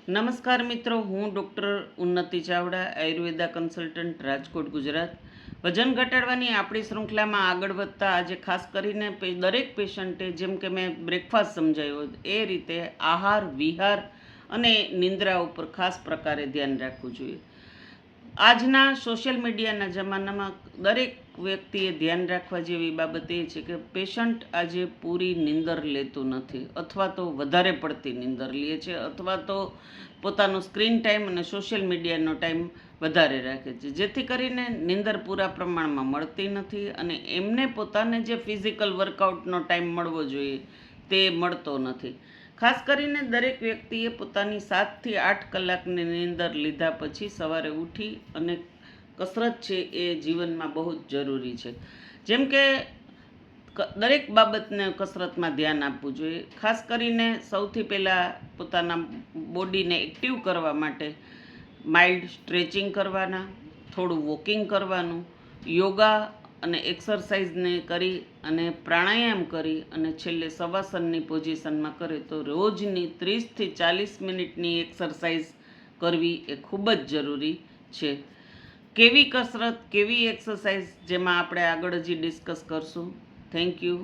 નમસ્કાર મિત્રો, હું ડૉક્ટર ઉન્નતિ ચાવડા, આયુર્વેદા કન્સલ્ટન્ટ, રાજકોટ, ગુજરાત. વજન ઘટાડવાની આપણી શૃંખલામાં આગળ વધતા આજે ખાસ કરીને દરેક પેશન્ટે, જેમ કે મેં બ્રેકફાસ્ટ સમજાવ્યો એ રીતે આહાર, વિહાર અને નિંદ્રા ઉપર ખાસ પ્રકારે ધ્યાન રાખવું જોઈએ. આજના સોશિયલ મીડિયાના જમાનામાં દરેક વ્યક્તિએ ધ્યાન રાખવા જેવી બાબત એ છે કે પેશન્ટ આજે પૂરી નીંદર લેતું નથી, અથવા તો વધારે પડતી નીંદર લે છે, અથવા તો પોતાનો સ્ક્રીન ટાઈમ અને સોશિયલ મીડિયાનો ટાઈમ વધારે રાખે છે, જેથી કરીને નીંદર પૂરા પ્રમાણમાં મળતી નથી અને એમને પોતાને જે ફિઝિકલ વર્કઆઉટનો ટાઈમ મળવો જોઈએ તે મળતો નથી. ખાસ કરીને દરેક વ્યક્તિએ પોતાની 7 થી 8 કલાકની નીંદર લીધા પછી સવારે ઉઠી અને કસરત છે એ જીવનમાં બહુ જ જરૂરી છે. જેમ કે દરેક બાબતને કસરતમાં ધ્યાન આપવું જોઈએ. ખાસ કરીને સૌથી પહેલાં પોતાના બોડીને એક્ટિવ કરવા માટે માઇલ્ડ સ્ટ્રેચિંગ કરવાના, થોડું વોકિંગ કરવાનું, યોગા અને એક્સરસાઇઝને કરી અને પ્રાણાયામ કરી અને છેલ્લે શવાસનની પોઝિશનમાં કરે તો રોજની 30 થી 40 મિનિટની એક્સરસાઇઝ કરવી એ ખૂબ જ જરૂરી છે. કેવી કસરત, કેવી એક્સરસાઇઝ, જેમાં આપણે આગળ હજી ડિસ્કસ કરશું. Thank you.